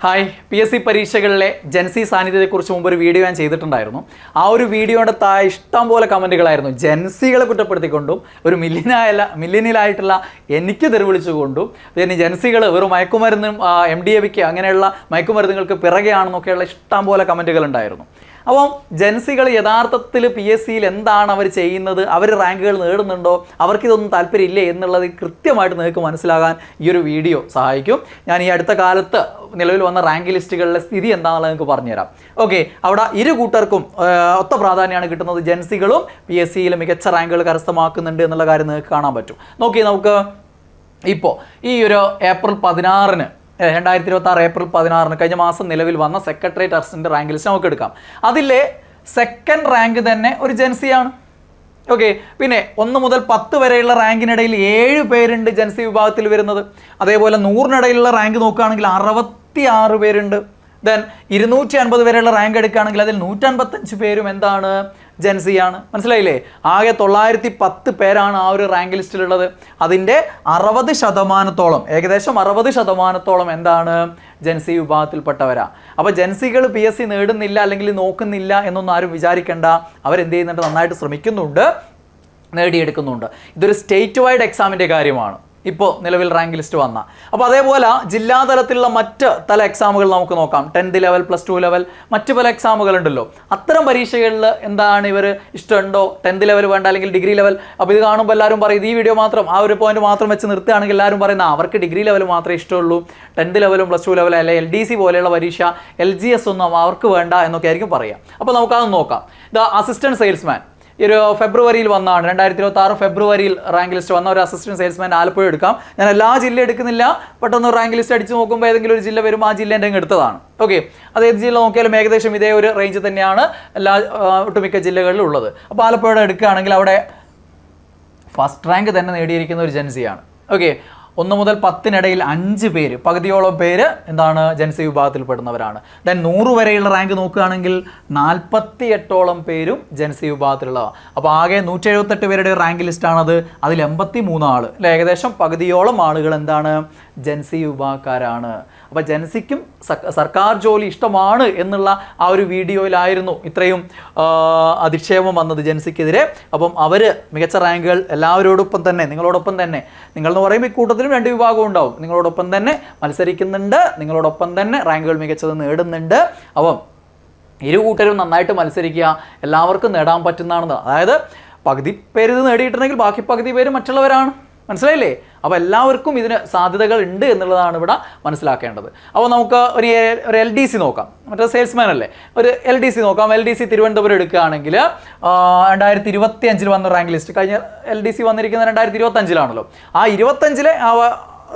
Hi, PSC പരീക്ഷകളിലെ Jency സാന്നിധ്യത്തെക്കുറിച്ച് മുമ്പ് ഒരു video ഞാൻ ചെയ്തിട്ടുണ്ടായിരുന്നു. ആ ഒരു വീഡിയോയുടെ താഴെ ഇഷ്ടം പോലെ കമൻറ്റുകളായിരുന്നു. ജെൻസികളെ കുറ്റപ്പെടുത്തിക്കൊണ്ടും ഒരു മില്ലിനിയലായിട്ടുള്ള എനിക്ക് തെരുവിളിച്ചുകൊണ്ടും പിന്നെ ജെൻസികൾ വെറും മയക്കുമരുന്നും MDMA അങ്ങനെയുള്ള മയക്കുമരുന്നുകൾക്ക് പിറകെയാണെന്നൊക്കെയുള്ള ഇഷ്ടം പോലെ കമൻറ്റുകൾ ഉണ്ടായിരുന്നു. അപ്പം ജെൻസികൾ യഥാർത്ഥത്തിൽ PSCയിൽ എന്താണ് അവർ ചെയ്യുന്നത്, അവർ റാങ്കുകൾ നേടുന്നുണ്ടോ, അവർക്കിതൊന്നും താല്പര്യമില്ലേ എന്നുള്ളത് കൃത്യമായിട്ട് നിങ്ങൾക്ക് മനസ്സിലാകാൻ ഈ ഒരു വീഡിയോ സഹായിക്കും. ഞാൻ ഈ അടുത്ത കാലത്ത് നിലവിൽ വന്ന റാങ്ക് ലിസ്റ്റുകളിലെ സ്ഥിതി എന്താണെന്നുള്ളത് നിങ്ങൾക്ക് പറഞ്ഞുതരാം. ഓക്കെ, അവിടെ ഇരു കൂട്ടർക്കും ഒത്ത പ്രാധാന്യമാണ് കിട്ടുന്നത്. ജെൻസികളും PSCയിൽ മികച്ച റാങ്കുകൾ കരസ്ഥമാക്കുന്നുണ്ട് എന്നുള്ള കാര്യം നിങ്ങൾക്ക് കാണാൻ പറ്റും. നോക്കി ഇപ്പോൾ ഈ ഒരു ഏപ്രിൽ 16 2026 ഏപ്രിൽ 16 കഴിഞ്ഞ മാസം നിലവിൽ വന്ന സെക്രട്ടേറിയറ്റ് അസിസ്റ്റന്റ് റാങ്ക് ലിസ്റ്റ് നമുക്ക് എടുക്കാം. അതിലെ സെക്കൻഡ് റാങ്ക് തന്നെ ഒരു ജെൻസിയാണ്. ഓക്കെ, പിന്നെ 1 മുതൽ 10 വരെയുള്ള റാങ്കിനിടയിൽ 7 പേരുണ്ട് ജെൻസി വിഭാഗത്തിൽ വരുന്നത്. അതേപോലെ 100-നിടയിലുള്ള റാങ്ക് നോക്കുകയാണെങ്കിൽ 66 പേരുണ്ട്. ദെൻ 250 വരെയുള്ള റാങ്ക് എടുക്കുകയാണെങ്കിൽ അതിൽ 155 പേരും എന്താണ്, ജെൻസിയാണ്. മനസ്സിലായില്ലേ? ആകെ 910 പേരാണ് ആ ഒരു റാങ്ക് ലിസ്റ്റിലുള്ളത്. അതിൻ്റെ 60%, ഏകദേശം 60% എന്താണ്, ജെൻസി വിഭാഗത്തിൽപ്പെട്ടവരാ. അപ്പോൾ ജെൻസികൾ PSC നേടുന്നില്ല അല്ലെങ്കിൽ നോക്കുന്നില്ല എന്നൊന്നും ആരും വിചാരിക്കേണ്ട. അവരെന്ത് ചെയ്യുന്നുണ്ട്, നന്നായിട്ട് ശ്രമിക്കുന്നുണ്ട്, നേടിയെടുക്കുന്നുണ്ട്. ഇതൊരു സ്റ്റേറ്റ് വൈഡ് എക്സാമിൻ്റെ കാര്യമാണ് ഇപ്പോൾ നിലവിൽ റാങ്ക് ലിസ്റ്റ് വന്ന. അപ്പോൾ അതേപോലെ ജില്ലാതലത്തിലുള്ള മറ്റ് തല എക്സാമുകൾ നമുക്ക് നോക്കാം. 10th ലെവൽ, +2 ലെവൽ, മറ്റ് പല എക്സാമുകൾ ഉണ്ടല്ലോ. അത്തരം പരീക്ഷകളിൽ എന്താണ് ഇവർ ഇഷ്ടമുണ്ടോ, 10th ലെവൽ വേണ്ട അല്ലെങ്കിൽ ഡിഗ്രി ലെവൽ. അപ്പോൾ ഇത് കാണുമ്പോൾ എല്ലാവരും പറയും, ഈ വീഡിയോ മാത്രം ആ ഒരു പോയിന്റ് മാത്രം വെച്ച് നിർത്തുകയാണെങ്കിൽ എല്ലാവരും പറയുന്ന അവർക്ക് ഡിഗ്രി ലെവൽ മാത്രമേ ഇഷ്ടമുള്ളൂ, 10th ലെവലും +2 ലെവൽ അല്ലെ LDC പോലെയുള്ള പരീക്ഷ LGS ഒന്നും അവർക്ക് വേണ്ട എന്നൊക്കെ ആയിരിക്കും പറയുക. അപ്പോൾ നമുക്കത് നോക്കാം. ദ അസിസ്റ്റന്റ് സെയിൽസ്മാൻ ഈ ഒരു ഫെബ്രുവരിയിൽ വന്നതാണ്. 2026 ഫെബ്രുവരിയിൽ റാങ്ക് ലിസ്റ്റ് വന്ന ഒരു അസിസ്റ്റന്റ് സെയിൽസ്മാൻ ആലപ്പുഴ എടുക്കാം. ഞാൻ എല്ലാ ജില്ല എടുക്കുന്നില്ല, പെട്ടെന്ന് റാങ്ക് ലിസ്റ്റ് അടിച്ച് നോക്കുമ്പോൾ ഏതെങ്കിലും ഒരു ജില്ല വരുമ്പോൾ ആ ജില്ലേൻ്റെ അങ്ങ് എടുത്തതാണ്. ഓക്കെ, അത് ഏത് ജില്ല നോക്കിയാലും ഏകദേശം ഇതേ ഒരു റേഞ്ച് തന്നെയാണ് എല്ലാ ഒട്ടുമിക്ക ജില്ലകളിലും ഉള്ളത്. അപ്പോൾ ആലപ്പുഴ എടുക്കുകയാണെങ്കിൽ അവിടെ ഫസ്റ്റ് റാങ്ക് തന്നെ നേടിയിരിക്കുന്ന ഒരു ജെൻസിയാണ്. ഓക്കെ, 1 മുതൽ 10-നിടയിൽ 5 പേര്, പകുതിയോളം പേര് എന്താണ്, ജെൻസി വിഭാഗത്തിൽപ്പെടുന്നവരാണ്. ദെൻ 100 വരെയുള്ള റാങ്ക് നോക്കുകയാണെങ്കിൽ 48ഓളം പേരും ജെൻസി വിഭാഗത്തിലുള്ളതാണ്. അപ്പോൾ ആകെ 178 പേരുടെ റാങ്ക് ലിസ്റ്റാണത്. അതിൽ 83 ആൾ, ഏകദേശം പകുതിയോളം ആളുകൾ എന്താണ്, ജെൻസി വിഭാഗക്കാരാണ്. അപ്പോൾ ജെൻസിക്കും സർക്കാർ ജോലി ഇഷ്ടമാണ് എന്നുള്ള ആ ഒരു വീഡിയോയിലായിരുന്നു ഇത്രയും അധിക്ഷേപം വന്നത് ജെൻസിക്കെതിരെ. അപ്പം അവർ മികച്ച റാങ്കുകൾ എല്ലാവരോടൊപ്പം തന്നെ, നിങ്ങളോടൊപ്പം തന്നെ, നിങ്ങളെന്ന് പറയുമ്പോൾ ഈ കൂട്ടത്തിലും 2 വിഭാഗം ഉണ്ടാവും, നിങ്ങളോടൊപ്പം തന്നെ മത്സരിക്കുന്നുണ്ട്, നിങ്ങളോടൊപ്പം തന്നെ റാങ്കുകൾ മികച്ചത് നേടുന്നുണ്ട്. അപ്പം ഇരു കൂട്ടരും നന്നായിട്ട് മത്സരിക്കുക, എല്ലാവർക്കും നേടാൻ പറ്റുന്നതാണെന്ന്. അതായത് പകുതി പേര് ഇത് നേടിയിട്ടുണ്ടെങ്കിൽ ബാക്കി പകുതി പേര് മറ്റുള്ളവരാണ്. മനസ്സിലായില്ലേ? അപ്പോൾ എല്ലാവർക്കും ഇതിന് സാധ്യതകൾ ഉണ്ട് എന്നുള്ളതാണ് ഇവിടെ മനസ്സിലാക്കേണ്ടത്. അപ്പോൾ നമുക്ക് ഒരു LDC നോക്കാം. മറ്റേ സെയിൽസ്മാൻ അല്ലേ, ഒരു LDC നോക്കാം. LDC തിരുവനന്തപുരം എടുക്കുകയാണെങ്കിൽ 2025 വന്ന റാങ്ക് ലിസ്റ്റ്, കഴിഞ്ഞ LDC വന്നിരിക്കുന്നത് 2025 ആ 25 ആ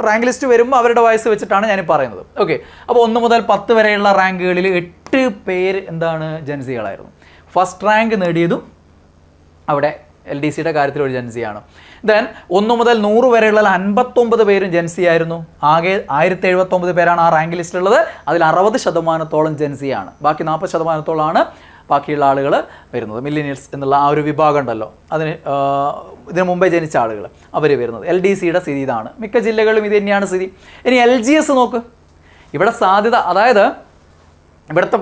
റാങ്ക് ലിസ്റ്റ് വരുമ്പോൾ അവരുടെ വയസ്സ് വെച്ചിട്ടാണ് ഞാൻ പറയുന്നത്. ഓക്കെ, അപ്പോൾ 1 മുതൽ 10 വരെയുള്ള റാങ്കുകളിൽ 8 പേര് എന്താണ്, ജെൻസികളായിരുന്നു. ഫസ്റ്റ് റാങ്ക് നേടിയതും അവിടെ LDCയുടെ കാര്യത്തിൽ ഒരു ജെൻസിയാണ്. ദെൻ 1 മുതൽ 100 വരെയുള്ള 59 പേരും ജെൻസി ആയിരുന്നു. ആകെ 1079 പേരാണ് ആ റാങ്ക് ലിസ്റ്റിലുള്ളത്. അതിൽ 60% ജെൻസിയാണ്. ബാക്കി 40% ബാക്കിയുള്ള ആളുകൾ വരുന്നത്. മില്ലിനിയൽസ് എന്നുള്ള ആ ഒരു വിഭാഗം ഉണ്ടല്ലോ, ഇതിന് മുമ്പേ ജനിച്ച ആളുകൾ അവർ വരുന്നത്. LDCയുടെ സ്ഥിതി ഇതാണ്. മിക്ക ജില്ലകളിലും ഇത് തന്നെയാണ് സ്ഥിതി. ഇനി LGS നോക്ക്. ഇവിടെ സാധ്യത, അതായത് ഇവിടുത്തെ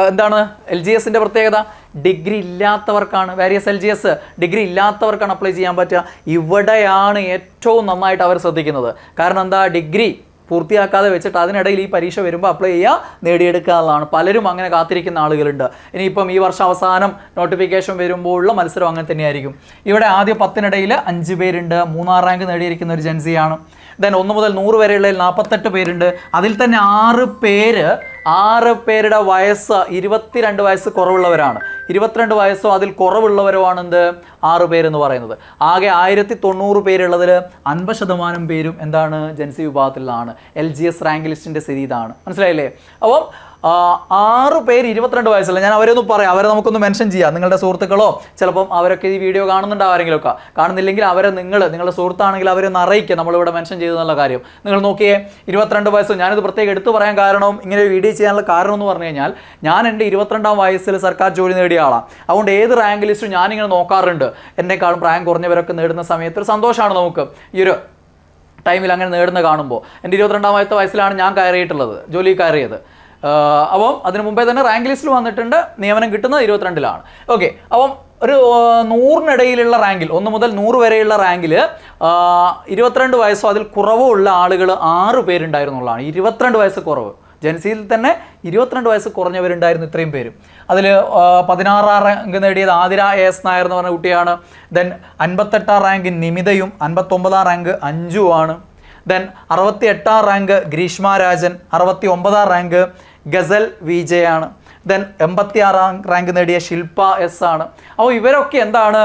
എന്താണ് LGSൻ്റെ പ്രത്യേകത, ഡിഗ്രി ഇല്ലാത്തവർക്കാണ്. വേരിയസ് LGS ഡിഗ്രി ഇല്ലാത്തവർക്കാണ് അപ്ലൈ ചെയ്യാൻ പറ്റുക. ഇവിടെയാണ് ഏറ്റവും നന്നായിട്ട് അവർ ശ്രദ്ധിക്കുന്നത്. കാരണം എന്താ, ഡിഗ്രി പൂർത്തിയാക്കാതെ വെച്ചിട്ട് അതിനിടയിൽ ഈ പരീക്ഷ വരുമ്പോൾ അപ്ലൈ ചെയ്യുക, നേടിയെടുക്കുക എന്നുള്ളതാണ്. പലരും അങ്ങനെ കാത്തിരിക്കുന്ന ആളുകളുണ്ട്. ഇനിയിപ്പം ഈ വർഷം അവസാനം നോട്ടിഫിക്കേഷൻ വരുമ്പോഴുള്ള മത്സരം അങ്ങനെ തന്നെയായിരിക്കും. ഇവിടെ ആദ്യ 10-നിടയിൽ 5 പേരുണ്ട്. 3ാം റാങ്ക് നേടിയിരിക്കുന്ന ഒരു ജെൻസിയാണ്. ദെൻ 1 മുതൽ 100 വരെയുള്ളതിൽ 48 പേരുണ്ട്. അതിൽ തന്നെ 6 പേരുടെ വയസ്സ് 22 വയസ്സ് കുറവുള്ളവരാണ്. 22 വയസ്സോ അതിൽ കുറവുള്ളവരുമാണ് എന്ത്, 6 പേരെന്ന് പറയുന്നത്. ആകെ 1090 പേരുള്ളതിൽ 50% പേരും എന്താണ്, ജെൻസി വിഭാഗത്തിലാണ്. LGS റാങ്ക് ലിസ്റ്റിൻ്റെ സ്ഥിതി ഇതാണ്. മനസ്സിലായില്ലേ? അപ്പം 6 പേര് 22 വയസ്സല്ല. ഞാൻ അവരൊന്ന് പറയാം, അവരെ നമുക്കൊന്ന് മെൻഷൻ ചെയ്യാം. നിങ്ങളുടെ സുഹൃത്തുക്കളോ ചിലപ്പം അവരൊക്കെ ഈ വീഡിയോ കാണുന്നുണ്ട്, ആരെങ്കിലുമൊക്കെ കാണുന്നില്ലെങ്കിൽ അവരെ നിങ്ങളുടെ സുഹൃത്താണെങ്കിൽ അവരൊന്ന് അറിയിക്കുക, നമ്മളിവിടെ മെൻഷൻ ചെയ്തെന്നുള്ള കാര്യം. നിങ്ങൾ നോക്കിയേ, 22 വയസ്സ്. ഞാനിത് പ്രത്യേകം എടുത്തു പറയാൻ കാരണം, ഇങ്ങനെ ഒരു വീഡിയോ ചെയ്യാനുള്ള കാരണം എന്ന് പറഞ്ഞു കഴിഞ്ഞാൽ, ഞാൻ എൻ്റെ 22ാം വയസ്സിൽ സർക്കാർ ജോലി നേടിയ ആളാണ്. അതുകൊണ്ട് ഏത് റാങ്ക് ലിസ്റ്റും ഞാനിങ്ങനെ നോക്കാറുണ്ട്. എന്നെക്കാളും പ്രായം കുറഞ്ഞവരൊക്കെ നേടുന്ന സമയത്ത് ഒരു സന്തോഷമാണ് നമുക്ക്. ഈ ഒരു ടൈമിൽ അങ്ങനെ നേടുന്ന കാണുമ്പോൾ എൻ്റെ 22ാമത്തെ വയസ്സിലാണ് ഞാൻ കയറിയിട്ടുള്ളത്, ജോലി കയറിയത്. അപ്പം അതിന് മുമ്പേ തന്നെ റാങ്ക് ലിസ്റ്റിൽ വന്നിട്ടുണ്ട്, നിയമനം കിട്ടുന്നത് 22ലാണ്. ഓക്കെ, അപ്പം ഒരു 100-നിടയിലുള്ള റാങ്കിൽ 1 മുതൽ 100 വരെയുള്ള റാങ്കിൽ 22 വയസ്സോ അതിൽ കുറവോ ഉള്ള ആളുകൾ 6 പേരുണ്ടായിരുന്നുള്ളതാണ്. 22 വയസ്സ് കുറവ്. ജെൻസിയിൽ തന്നെ 22 വയസ്സ് കുറഞ്ഞവരുണ്ടായിരുന്നു ഇത്രയും പേരും. അതിൽ 16ാം റാങ്ക് നേടിയത് ആതിര AS നായർ എന്ന് പറഞ്ഞ കുട്ടിയാണ്. ദെൻ 58ാം റാങ്ക് നിമിതയും 59ാം റാങ്ക് അഞ്ജുവാണ്. ദെൻ 68ാം റാങ്ക് ഗ്രീഷ്മ രാജൻ, 69ാം റാങ്ക് ഗസൽ വിജയാണ്. ദെൻ 86ാം റാങ്ക് നേടിയ ശില്പ S ആണ്. അപ്പോൾ ഇവരൊക്കെ എന്താണ്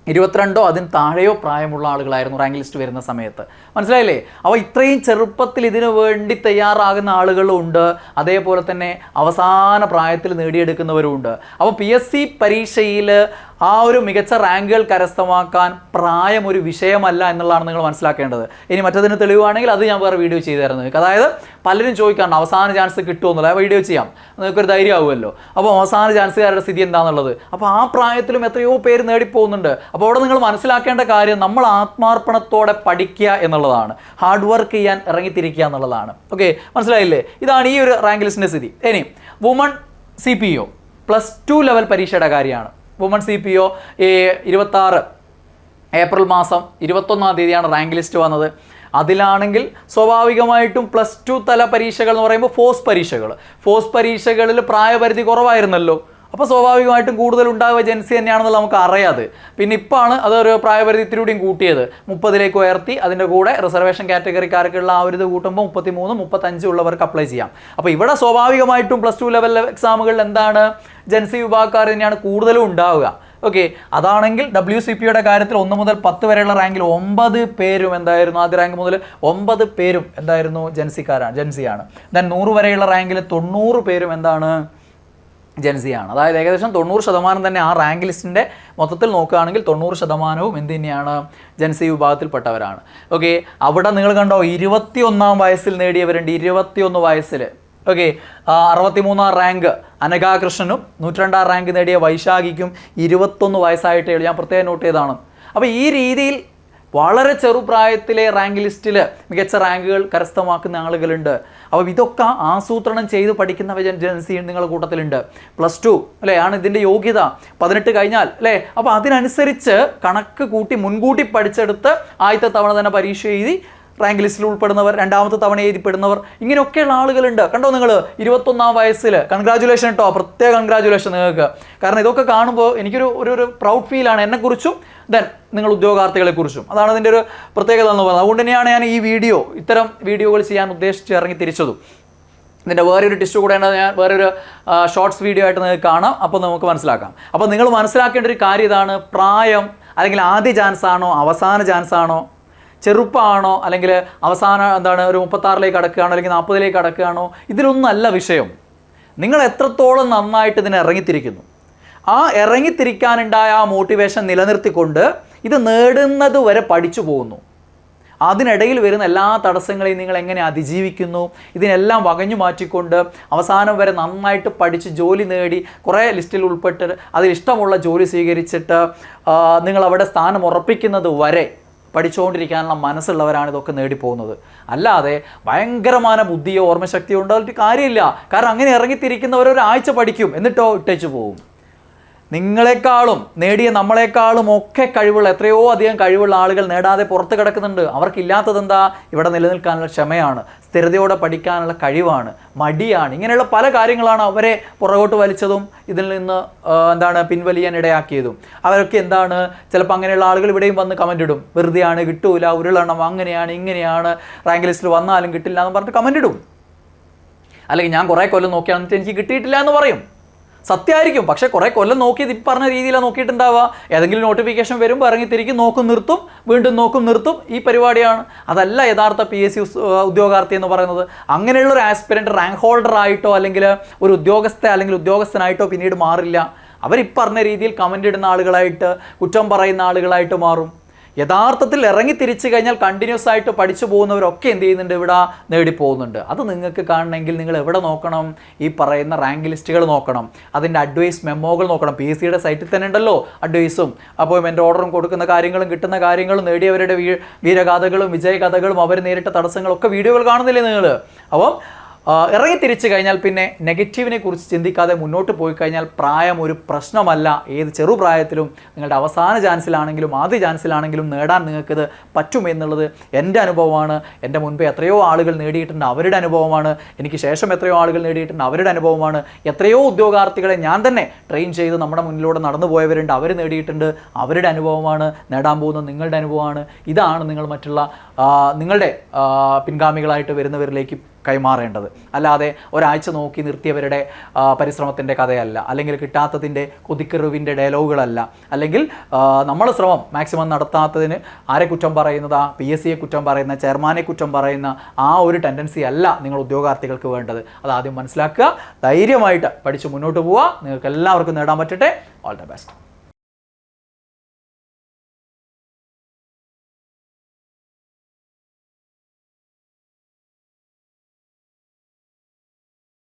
22ഓ അതിന് താഴെയോ പ്രായമുള്ള ആളുകളായിരുന്നു റാങ്ക് ലിസ്റ്റ് വരുന്ന സമയത്ത്. മനസ്സിലായില്ലേ? അപ്പോൾ ഇത്രയും ചെറുപ്പത്തിൽ ഇതിനു വേണ്ടി തയ്യാറാകുന്ന ആളുകളും ഉണ്ട്, അതേപോലെ തന്നെ അവസാന പ്രായത്തിൽ നേടിയെടുക്കുന്നവരും ഉണ്ട്. അപ്പോൾ PSC പരീക്ഷയിൽ ആ ഒരു മികച്ച റാങ്കുകൾ കരസ്ഥമാക്കാൻ പ്രായം ഒരു വിഷയമല്ല എന്നുള്ളതാണ് നിങ്ങൾ മനസ്സിലാക്കേണ്ടത്. ഇനി മറ്റതിന് തെളിവാണെങ്കിൽ അത് ഞാൻ വേറെ വീഡിയോ ചെയ്തു തരുന്നത്. അതായത് പലരും ചോദിക്കാറുണ്ട് അവസാന ചാൻസ് കിട്ടുമെന്നുള്ള, വീഡിയോ ചെയ്യാം, നിങ്ങൾക്കൊരു ധൈര്യം ആവുമല്ലോ. അപ്പോൾ അവസാന ചാൻസുകാരുടെ സ്ഥിതി എന്താണെന്നുള്ളത്, അപ്പോൾ ആ പ്രായത്തിലും എത്രയോ പേര് നേടിപ്പോകുന്നുണ്ട്. അപ്പോൾ അവിടെ നിങ്ങൾ മനസ്സിലാക്കേണ്ട കാര്യം നമ്മൾ ആത്മാർപ്പണത്തോടെ പഠിക്കുക എന്നുള്ളതാണ്, ഹാർഡ് വർക്ക് ചെയ്യാൻ ഇറങ്ങിത്തിരിക്കുക എന്നുള്ളതാണ്. ഓക്കെ, മനസ്സിലായില്ലേ? ഇതാണ് ഈ ഒരു റാങ്ക് ലിസ്റ്റിൻ്റെ സ്ഥിതി. ഇനി വുമൺ CPO +2 ലെവൽ പരീക്ഷയുടെ കാര്യമാണ്. വുമൺ CPO 26 ഏപ്രിൽ മാസം 21ാം തീയതിയാണ് റാങ്ക് ലിസ്റ്റ് വന്നത്. അതിലാണെങ്കിൽ സ്വാഭാവികമായിട്ടും +2 തല പരീക്ഷകൾ എന്ന് പറയുമ്പോൾ ഫോഴ്സ് പരീക്ഷകളിൽ പ്രായപരിധി കുറവായിരുന്നല്ലോ. അപ്പോൾ സ്വാഭാവികമായിട്ടും കൂടുതൽ ഉണ്ടാവുക ജെൻസി തന്നെയാണെന്നുള്ള നമുക്ക് അറിയാതെ. പിന്നെ ഇപ്പോഴാണ് അതൊരു പ്രായപരിധി ഇത്തിരിയും കൂട്ടിയത്, 30ലേക്ക് ഉയർത്തി. അതിൻ്റെ കൂടെ റിസർവേഷൻ കാറ്റഗറിക്കാർക്കുള്ള ആ ഒരു ഇത് കൂട്ടുമ്പോൾ 33, 35 ഉള്ളവർക്ക് അപ്ലൈ ചെയ്യാം. അപ്പോൾ ഇവിടെ സ്വാഭാവികമായിട്ടും +2 ലെവൽ എക്സാമുകളിൽ എന്താണ് ജെൻസി വിഭാഗക്കാർ തന്നെയാണ് കൂടുതലും ഉണ്ടാവുക. ഓക്കെ, അതാണെങ്കിൽ WCPയുടെ കാര്യത്തിൽ 1 മുതൽ 10 വരെയുള്ള റാങ്കിൽ 9 പേരും എന്തായിരുന്നു, ആദ്യ റാങ്ക് മുതൽ 9 പേരും എന്തായിരുന്നു ജെൻസിയാണ്. ദെൻ 100 വരെയുള്ള റാങ്കിൽ 90 പേരും എന്താണ് ജെൻസിയാണ്. അതായത് ഏകദേശം 90% തന്നെ ആ റാങ്ക് ലിസ്റ്റിൻ്റെ മൊത്തത്തിൽ നോക്കുകയാണെങ്കിൽ 90% എന്ത് തന്നെയാണ് ജെൻസി വിഭാഗത്തിൽപ്പെട്ടവരാണ്. ഓക്കെ, അവിടെ നിങ്ങൾ കണ്ടോ 21ാം വയസ്സിൽ നേടിയവരുണ്ട്, 21 വയസ്സിൽ. ഓക്കെ, 63ാം റാങ്ക് അനഘാകൃഷ്ണനും 102ാം റാങ്ക് നേടിയ വൈശാഖിക്കും 21 വയസ്സായിട്ടേ ഉള്ളൂ. ഞാൻ പ്രത്യേകം നോട്ട് ചെയ്തതാണ്. അപ്പോൾ ഈ രീതിയിൽ വളരെ ചെറുപ്രായത്തിലെ റാങ്ക് ലിസ്റ്റിൽ മികച്ച റാങ്കുകൾ കരസ്ഥമാക്കുന്ന ആളുകളുണ്ട്. അപ്പോൾ ഇതൊക്കെ ആസൂത്രണം ചെയ്ത് പഠിക്കുന്ന ജെൻസി നിങ്ങളുടെ കൂട്ടത്തിലുണ്ട്. +2 അല്ലേ ആണ് ഇതിൻ്റെ യോഗ്യത, 18 കഴിഞ്ഞാൽ അല്ലേ. അപ്പോൾ അതിനനുസരിച്ച് കണക്ക് കൂട്ടി മുൻകൂട്ടി പഠിച്ചെടുത്ത് ആദ്യത്തെ തവണ തന്നെ പരീക്ഷ എഴുതി റാങ്ക് ലിസ്റ്റിൽ ഉൾപ്പെടുന്നവർ, രണ്ടാമത്തെ തവണ എഴുതിപ്പെടുന്നവർ, ഇങ്ങനെയൊക്കെയുള്ള ആളുകളുണ്ട്. കണ്ടോ നിങ്ങൾ 21ാം വയസ്സിൽ. കൺഗ്രാജുലേഷൻ കേട്ടോ, പ്രത്യേക കൺഗ്രാജുലേഷൻ നിങ്ങൾക്ക്. കാരണം ഇതൊക്കെ കാണുമ്പോൾ എനിക്കൊരു പ്രൗഡ് ഫീലാണ് എന്നെക്കുറിച്ചും ദെൻ നിങ്ങൾ ഉദ്യോഗാർത്ഥികളെക്കുറിച്ചും. അതാണ് ഇതിൻ്റെ ഒരു പ്രത്യേകത എന്ന് പറയുന്നത്. അതുകൊണ്ട് തന്നെയാണ് ഞാൻ ഈ ഇത്തരം വീഡിയോകൾ ചെയ്യാൻ ഉദ്ദേശിച്ച് ഇറങ്ങി തിരിച്ചതും. ഇതിൻ്റെ വേറൊരു ടിസ്റ്റ് കൂടെ ഞാൻ വേറൊരു ഷോർട്സ് വീഡിയോ ആയിട്ട് നിങ്ങൾക്ക് കാണാം, അപ്പോൾ നമുക്ക് മനസ്സിലാക്കാം. അപ്പോൾ നിങ്ങൾ മനസ്സിലാക്കേണ്ട ഒരു കാര്യം ഇതാണ്, പ്രായം അല്ലെങ്കിൽ ആദ്യ ചാൻസ് ആണോ അവസാന ചാൻസ് ആണോ, ചെറുപ്പമാണോ അല്ലെങ്കിൽ അവസാനം എന്താണ് ഒരു 36ലേക്ക് കടക്കുകയാണോ അല്ലെങ്കിൽ 40ലേക്ക് കടക്കുകയാണോ, ഇതിലൊന്നല്ല വിഷയം. നിങ്ങൾ എത്രത്തോളം നന്നായിട്ട് ഇതിനെ ഇറങ്ങിത്തിരിക്കുന്നു. ആ ഇറങ്ങിത്തിരിക്കാനുണ്ടായ ആ മോട്ടിവേഷൻ നിലനിർത്തിക്കൊണ്ട് ഇത് നേടുന്നത് വരെ പഠിച്ചു പോകുന്നു. അതിനിടയിൽ വരുന്ന എല്ലാ തടസ്സങ്ങളെയും നിങ്ങൾ എങ്ങനെ അതിജീവിക്കുന്നു, ഇതിനെല്ലാം വകഞ്ഞു മാറ്റിക്കൊണ്ട് അവസാനം വരെ നന്നായിട്ട് പഠിച്ച് ജോലി നേടി കുറേ ലിസ്റ്റിൽ ഉൾപ്പെട്ട് അതിലിഷ്ടമുള്ള ജോലി സ്വീകരിച്ചിട്ട് നിങ്ങൾ അവിടെ സ്ഥാനം ഉറപ്പിക്കുന്നത് വരെ പഠിച്ചുകൊണ്ടിരിക്കാനുള്ള മനസ്സുള്ളവരാണ് ഇതൊക്കെ നേടിപ്പോകുന്നത്. അല്ലാതെ ഭയങ്കരമായ ബുദ്ധിയോ ഓർമ്മശക്തിയോ ഉണ്ടായിട്ട് കാര്യമില്ല. കാരണം അങ്ങനെ ഇറങ്ങിത്തിരിക്കുന്നവർ ഒരാഴ്ച പഠിക്കും, എന്നിട്ടോ ഇട്ടേച്ചു പോകും. നിങ്ങളെക്കാളും നേടിയ നമ്മളെക്കാളും ഒക്കെ കഴിവുള്ള എത്രയോ അധികം കഴിവുള്ള ആളുകൾ നേടാതെ പുറത്ത് കിടക്കുന്നുണ്ട്. അവർക്കില്ലാത്തതെന്താ? ഇവിടെ നിലനിൽക്കാനുള്ള ക്ഷമയാണ്, സ്ഥിരതയോടെ പഠിക്കാനുള്ള കഴിവാണ്, മടിയാണ്. ഇങ്ങനെയുള്ള പല കാര്യങ്ങളാണ് അവരെ പുറകോട്ട് വലിച്ചതും ഇതിൽ നിന്ന് പിൻവലിയാൻ ഇടയാക്കിയതും. അവരൊക്കെ ചിലപ്പോൾ അങ്ങനെയുള്ള ആളുകൾ ഇവിടെയും വന്ന് കമൻ്റ് ഇടും, വെറുതെയാണ്, കിട്ടൂല, ഉരുളണം, അങ്ങനെയാണ് ഇങ്ങനെയാണ്, റാങ്ക് ലിസ്റ്റിൽ വന്നാലും കിട്ടില്ല എന്ന് പറഞ്ഞിട്ട് കമൻ്റ് ഇടും. അല്ലെങ്കിൽ ഞാൻ കുറേ കൊല്ലം നോക്കിയാണെന്നിട്ട് എനിക്ക് കിട്ടിയിട്ടില്ല എന്ന് പറയും. സത്യമായിരിക്കും, പക്ഷേ കുറേ കൊല്ലം നോക്കിയത് ഈ പറഞ്ഞ രീതിയിലാണ് നോക്കിയിട്ടുണ്ടാവുക. ഏതെങ്കിലും നോട്ടിഫിക്കേഷൻ വരുമ്പോൾ ഇറങ്ങിത്തിരിക്കും, നോക്കും നിർത്തും, വീണ്ടും നോക്കും നിർത്തും. ഈ പരിപാടിയാണ്. അതല്ല യഥാർത്ഥ PSC ഉദ്യോഗാർത്ഥി എന്ന് പറയുന്നത്. അങ്ങനെയുള്ള ഒരു ആസ്പിരൻറ്റ് റാങ്ക് ഹോൾഡർ ആയിട്ടോ അല്ലെങ്കിൽ ഒരു ഉദ്യോഗസ്ഥനായിട്ടോ പിന്നീട് മാറില്ല. അവർ ഈ പറഞ്ഞ രീതിയിൽ കമൻ്റ് ഇടുന്ന ആളുകളായിട്ട്, കുറ്റം പറയുന്ന ആളുകളായിട്ട് മാറും. യഥാർത്ഥത്തിൽ ഇറങ്ങി തിരിച്ചു കഴിഞ്ഞാൽ കണ്ടിന്യൂസ് ആയിട്ട് പഠിച്ചു പോകുന്നവരൊക്കെ എന്ത് ചെയ്യുന്നുണ്ട്, ഇവിടെ നേടിപ്പോകുന്നുണ്ട്. അത് നിങ്ങൾക്ക് കാണണമെങ്കിൽ നിങ്ങൾ എവിടെ നോക്കണം? ഈ പറയുന്ന റാങ്ക് ലിസ്റ്റുകൾ നോക്കണം, അതിൻ്റെ അഡ്വൈസ് മെമ്മോകൾ നോക്കണം. PSCയുടെ സൈറ്റിൽ തന്നെ ഉണ്ടല്ലോ അഡ്വൈസും അപ്പോയിൻമെൻറ്റ് ഓർഡറും കൊടുക്കുന്ന കാര്യങ്ങളും കിട്ടുന്ന കാര്യങ്ങളും നേടിയവരുടെ വീരഗാഥകളും വിജയകഥകളും അവർ നേരിട്ട തടസ്സങ്ങളൊക്കെ വീഡിയോകൾ കാണുന്നില്ലേ നിങ്ങൾ? അപ്പം ഇറങ്ങി തിരിച്ചു കഴിഞ്ഞാൽ പിന്നെ നെഗറ്റീവിനെ കുറിച്ച് ചിന്തിക്കാതെ മുന്നോട്ട് പോയി കഴിഞ്ഞാൽ പ്രായം ഒരു പ്രശ്നമല്ല. ഏത് ചെറുപ്രായത്തിലും നിങ്ങളുടെ അവസാന ചാൻസിലാണെങ്കിലും ആദ്യ ചാൻസിലാണെങ്കിലും നേടാൻ നിങ്ങൾക്കിത് പറ്റുമെന്നുള്ളത് എൻ്റെ അനുഭവമാണ്. എൻ്റെ മുൻപേ എത്രയോ ആളുകൾ നേടിയിട്ടുണ്ട്, അവരുടെ അനുഭവമാണ്. എനിക്ക് ശേഷം എത്രയോ ആളുകൾ നേടിയിട്ടുണ്ട്, അവരുടെ അനുഭവമാണ്. എത്രയോ ഉദ്യോഗാർത്ഥികളെ ഞാൻ തന്നെ ട്രെയിൻ ചെയ്ത് നമ്മുടെ മുന്നിലൂടെ നടന്നു പോയവരുണ്ട്, അവർ നേടിയിട്ടുണ്ട്, അവരുടെ അനുഭവമാണ്. നേടാൻ പോകുന്ന നിങ്ങളുടെ അനുഭവമാണ്. ഇതാണ് നിങ്ങൾ മറ്റുള്ള നിങ്ങളുടെ പിൻഗാമികളായിട്ട് വരുന്നവരിലേക്ക് കൈമാറേണ്ടത്. അല്ലാതെ ഒരാഴ്ച നോക്കി നിർത്തിയവരുടെ പരിശ്രമത്തിൻ്റെ കഥയല്ല, അല്ലെങ്കിൽ കിട്ടാത്തതിൻ്റെ കൊതിക്കെറിവിൻ്റെ ഡയലോഗുകളല്ല, അല്ലെങ്കിൽ നമ്മൾ ശ്രമം മാക്സിമം നടത്താത്തതിന് ആരെ കുറ്റം പറയുന്നതാ, PSCയെ കുറ്റം പറയുന്ന, ചെയർമാനെ കുറ്റം പറയുന്ന ആ ഒരു ടെൻഡൻസി അല്ല നിങ്ങൾ ഉദ്യോഗാർത്ഥികൾക്ക് വേണ്ടത്. അതാദ്യം മനസ്സിലാക്കുക, ധൈര്യമായിട്ട് പഠിച്ച് മുന്നോട്ട് പോവുക. നിങ്ങൾക്ക് എല്ലാവർക്കും നേടാൻ പറ്റട്ടെ. All the best.